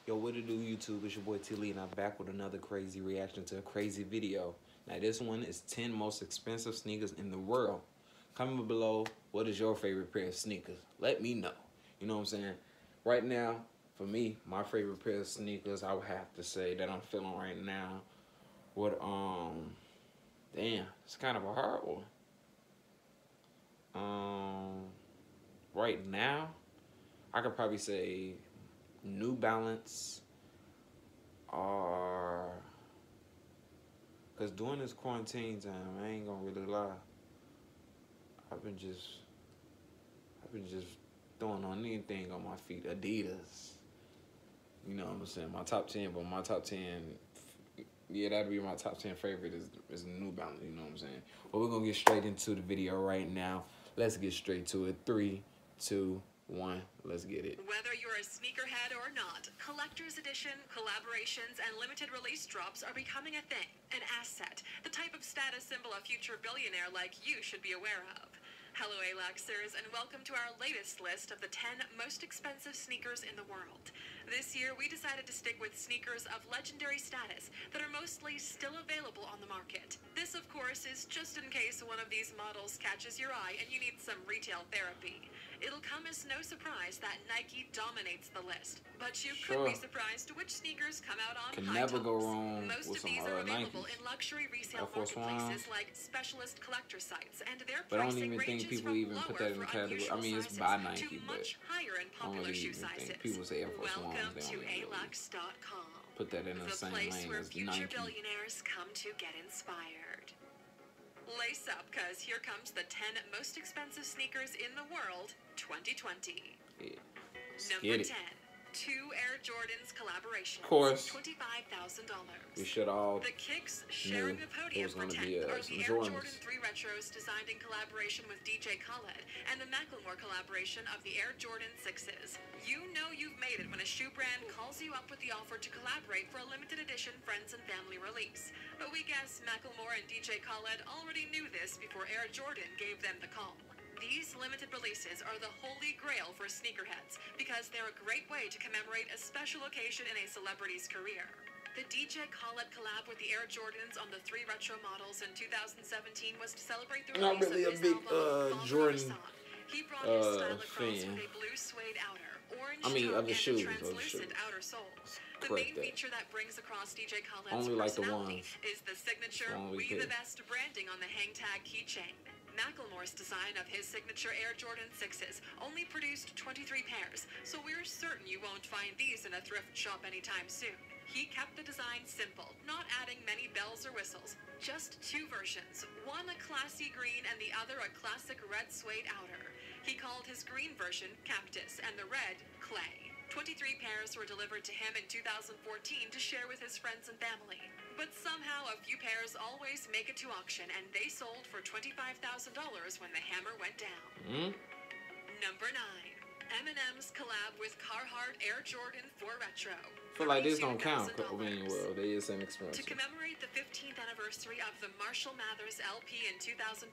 Yo, what it do, YouTube? It's your boy T Lee, and I'm back with another crazy reaction to a crazy video. Now, this one is 10 most expensive sneakers in the world. Comment below, what is your favorite pair of sneakers? Let me know. You know what I'm saying? Right now, for me, my favorite pair of sneakers, I would have to say that I'm feeling right now. Damn, it's kind of a hard one. Right now, I could probably say New Balance, or because during this quarantine time, I ain't gonna really lie, I've been just throwing on anything on my feet. Adidas, you know what I'm saying? My top 10, but my top 10, yeah, that'd be my top 10 favorite is New Balance. You know what I'm saying? But we're gonna get straight into the video right now. Let's get straight to it. 3, 2, 1, let's get it. Whether you're a sneakerhead or not, collector's edition, collaborations, and limited release drops are becoming a thing, an asset, the type of status symbol a future billionaire like you should be aware of. Hello, Aluxers, and welcome to our latest list of the 10 most expensive sneakers in the world. This year, we decided to stick with sneakers of legendary status that are mostly still available on the market. This, of course, is just in case one of these models catches your eye and you need some retail therapy. It'll come as no surprise that Nike dominates the list, but you could be surprised which sneakers come out on high Never tops. go wrong Most with of these are available Nikes. in luxury resale Air Force marketplaces One. like specialist collector sites, and their But I don't pricing even think ranges people from even put lower that in the for category. I unusual mean, it's sizes by to Nike, but much higher in I don't popular really shoe even sizes. think people say Air Force Ones. Welcome They to don't really alux.com. put that in the same place lane where as future Nike. billionaires come to get inspired. Lace up, cause here comes the 10 most expensive sneakers in the world, 2020. Yeah. Number 10. 2 Air Jordans collaboration. Of course. $25,000. We should all The Kicks sharing the podium for 10 are the Air Jordan 3 Retros designed in collaboration with DJ Khaled, and the Macklemore collaboration of the Air Jordan 6s. You know you've made it when a shoe brand calls you up with the offer to collaborate for a limited edition friends and family release. But we guess Macklemore and DJ Khaled already knew this before Air Jordan gave them the call. These limited releases are the holy grail for sneakerheads because they're a great way to commemorate a special occasion in a celebrity's career. The DJ Khaled collab with the Air Jordans on the 3 retro models in 2017 was to celebrate the release really of his big album, Jordan He brought his style across fan. with a blue suede outer, orange of the tongue, shoes, and a translucent outer soles. The main feature that brings across DJ Khaled's only like the personality ones. is the signature "We the Best" branding on the hang tag keychain. Macklemore's design of his signature Air Jordan 6s only produced 23 pairs, so we're certain you won't find these in a thrift shop anytime soon. He kept the design simple, not adding many bells or whistles. Just 2 versions, one a classy green and the other a classic red suede outer. He called his green version Cactus and the red Clay. 23 pairs were delivered to him in 2014 to share with his friends and family. But somehow a few pairs always make it to auction, and they sold for $25,000 when the hammer went down. Number 9. Eminem's collab with Carhartt Air Jordan 4 Retro. I feel like this don't count. I mean, well, they is an expensive. To commemorate the 15th anniversary of the Marshall Mathers LP in 2015,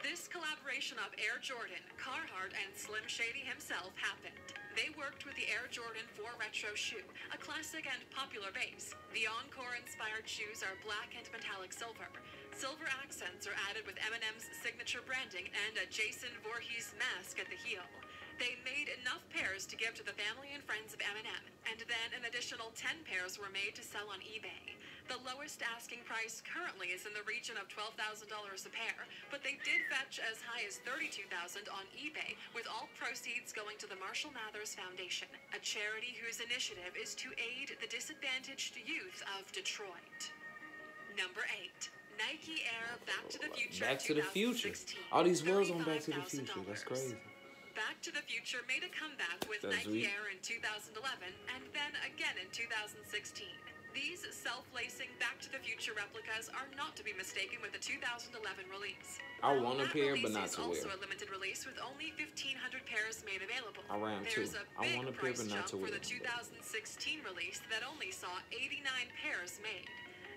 this collaboration of Air Jordan, Carhartt, and Slim Shady himself happened. They worked with the Air Jordan 4 Retro shoe, a classic and popular base. The Encore-inspired shoes are black and metallic silver. Silver accents are added with Eminem's signature branding and a Jason Voorhees mask at the heel. They made enough pairs to give to the family and friends of Eminem, and then an additional 10 pairs were made to sell on eBay. The lowest asking price currently is in the region of $12,000 a pair, but they did fetch as high as $32,000 on eBay, with all proceeds going to the Marshall Mathers Foundation, a charity whose initiative is to aid the disadvantaged youth of Detroit. Number 8. Nike Air Back to the Future. Back to the Future. All these words on Back to the Future. That's crazy. Back to the Future made a comeback with Nike Air in 2011 and then again in 2016. These self-lacing Back to the Future replicas are not to be mistaken with the 2011 release. I want a pair, but not to wear. Also a limited release with only 1,500 pairs made available. I ran There's too. a big I want a pair, but not to for wear. the 2016 release that only saw 89 pairs made.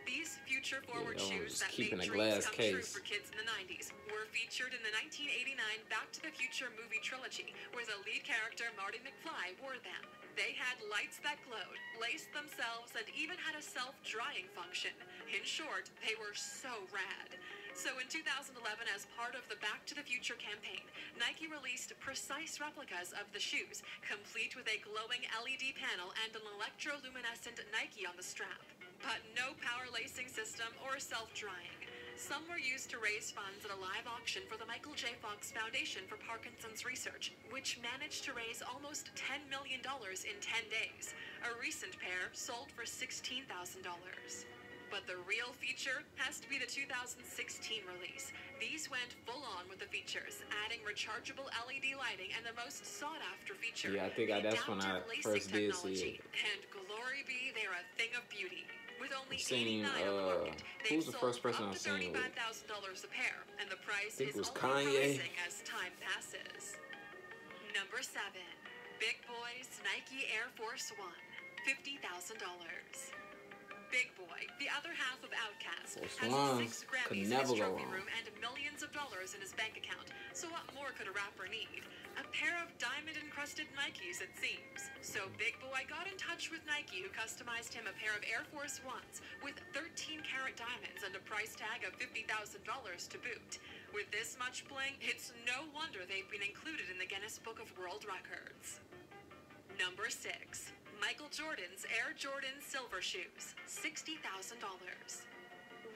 These future-forward shoes that made dreams come true for kids in the 90s were featured in the 1989 Back to the Future movie trilogy, where the lead character, Marty McFly, wore them. They had lights that glowed, laced themselves, and even had a self-drying function. In short, they were so rad. So in 2011, as part of the Back to the Future campaign, Nike released precise replicas of the shoes, complete with a glowing LED panel and an electroluminescent Nike on the strap. But no power lacing system or self-drying. Some were used to raise funds at a live auction for the Michael J. Fox Foundation for Parkinson's Research, which managed to raise almost $10 million in 10 days. A recent pair sold for $16,000. But the real feature has to be the 2016 release. These went full on with the features, adding rechargeable LED lighting and the most sought-after feature. Yeah, I think that's when I first did see it. And glory be, they're a thing of beauty. With only Seen, 89 on the market, who's the first person I've seen with? $35,000 a pair, and the price think is it was only Kanye. rising as time passes. Number 7, Big Boy's Nike Air Force One, $50,000. Big Boy, the other half of Outkast, has Ones 6 Grammys could in never his go trophy wrong. room and millions of dollars in his bank account. So what more could a rapper need? A pair of diamond-encrusted Nikes, it seems. So Big Boy got in touch with Nike, who customized him a pair of Air Force Ones with 13-karat diamonds and a price tag of $50,000 to boot. With this much bling, it's no wonder they've been included in the Guinness Book of World Records. Number 6, Michael Jordan's Air Jordan Silver Shoes, $60,000.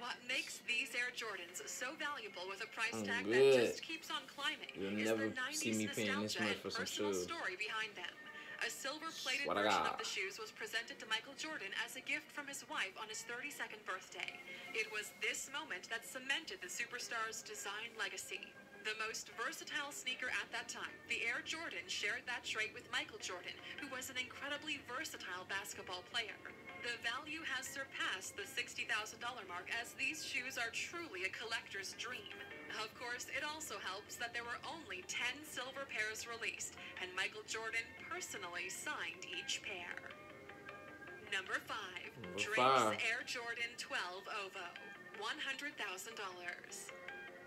What makes these Air Jordans so valuable with a price tag that just keeps on climbing You'll is never the 90s see me paying this nostalgia much and for some personal shoes. story behind them. A silver-plated What I version got. of the shoes was presented to Michael Jordan as a gift from his wife on his 32nd birthday. It was this moment that cemented the superstar's design legacy. The most versatile sneaker at that time, the Air Jordan shared that trait with Michael Jordan, who was an incredibly versatile basketball player. The value has surpassed the $60,000 mark, as these shoes are truly a collector's dream. Of course, it also helps that there were only 10 silver pairs released, and Michael Jordan personally signed each pair. Number 5, Drake's Air Jordan 12 OVO, $100,000.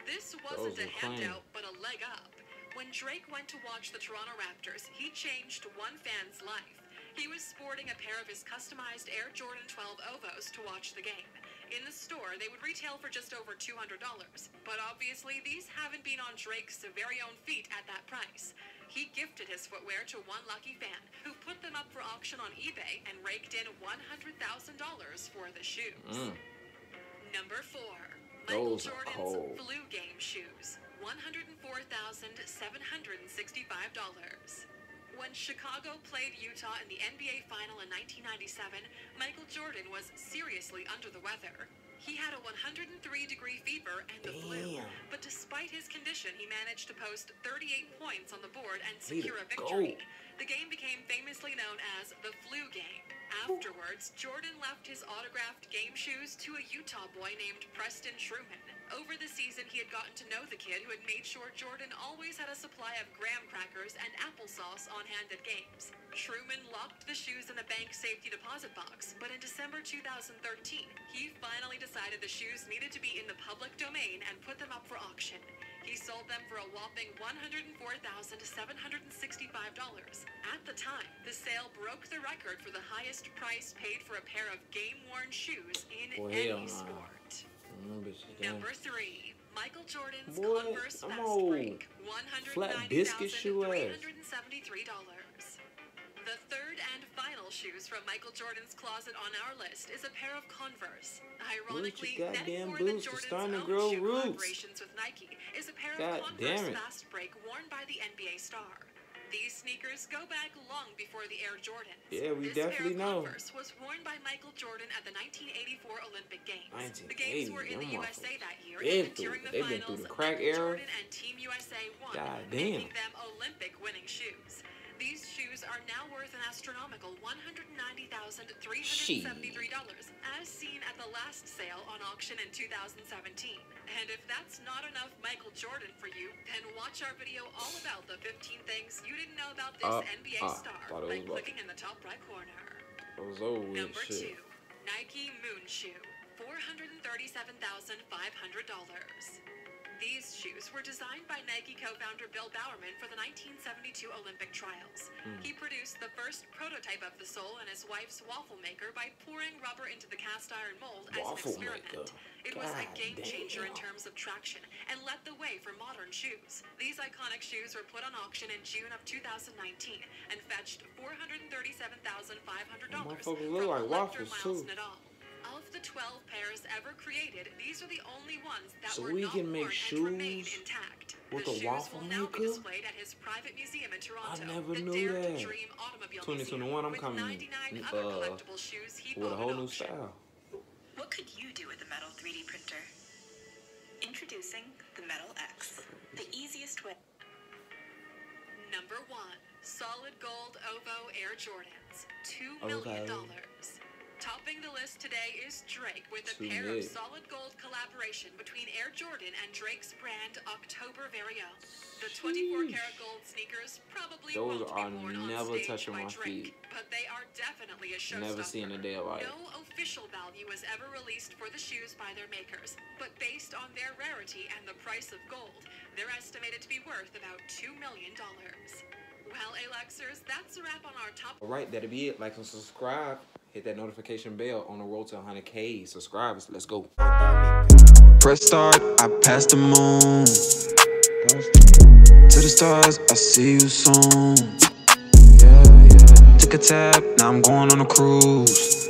This wasn't a handout, but a leg up. When Drake went to watch the Toronto Raptors, he changed one fan's life. He was sporting a pair of his customized Air Jordan 12 OVOs to watch the game. In the store, they would retail for just over $200, but obviously these haven't been on Drake's very own feet at that price. He gifted his footwear to one lucky fan, who put them up for auction on eBay and raked in $100,000 for the shoes. Number 4, Michael Jordan's Flu Game shoes, $104,765. When Chicago played Utah in the NBA Final in 1997, Michael Jordan was seriously under the weather. He had a 103-degree fever and the flu, but despite his condition, he managed to post 38 points on the board and secure a victory. The game became famously known as the Flu Game. Afterwards, Jordan left his autographed game shoes to a Utah boy named Preston Truman. Over the season, he had gotten to know the kid, who had made sure Jordan always had a supply of graham crackers and applesauce on hand at games. Truman locked the shoes in a bank safety deposit box, but in December 2013, he finally decided the shoes needed to be in the public domain and put them up for auction. He sold them for a whopping $104,765. At the time, the sale broke the record for the highest price paid for a pair of game-worn shoes in any sport. Number 3, Michael Jordan's Converse Fast Break, $190,373. The third and final shoes from Michael Jordan's closet on our list is a pair of Converse. Ironically, then more than Jordan's own shoe collaborations with Nike is a pair of Converse Fast Break worn by the NBA star. These sneakers go back long before the Air Jordans. Yeah, we definitely know. This pair of Converse was worn by Michael Jordan at the 1984 Olympic Games. The games were in the USA that year, and during the finals, Michael Jordan and Team USA won, making them Olympic-winning shoes. These shoes are now worth an astronomical $190,373, as seen at the last sale on auction in 2017. And if that's not enough Michael Jordan for you, then watch our video all about the 15 things you didn't know about this NBA star by clicking in the top right corner. Number 2, Nike Moon Shoe, $437,500. These shoes were designed by Nike co-founder Bill Bowerman for the 1972 Olympic trials. He produced the first prototype of the sole in his wife's waffle maker by pouring rubber into the cast iron mold as an experiment. It was a game changer in terms of traction and led the way for modern shoes. These iconic shoes were put on auction in June of 2019 and fetched $437,500 from collector Miles Nadal. Of the 12 pairs ever created, these are the only ones that were not worn and remain intact. With the a shoes waffle will now be maker? displayed at his private museum in Toronto. I never the knew Dare that. to Dream Automobile 2021, Museum, I'm with coming 99 other collectible shoes he with a bought whole at new auction. style. What could you do with a metal 3D printer? Introducing the Metal X, the easiest way. Number 1. Solid Gold OVO Air Jordans. $2 million. Topping the list today is Drake with a pair of solid gold collaboration between Air Jordan and Drake's brand October Very Own. The 24-karat gold sneakers probably won't be worn on stage by Drake, but they are definitely a showstopper. Never seen a day of life. No official value was ever released for the shoes by their makers, but based on their rarity and the price of gold, they're estimated to be worth about $2 million. Well, Alexers, that's a wrap on our top. Alright, that'll be it. Like and subscribe. Hit that notification bell on the road to 100K subscribers. Let's go. Press start, I passed the moon. To the stars, I see you soon. Yeah, yeah. Took a tap, now I'm going on a cruise.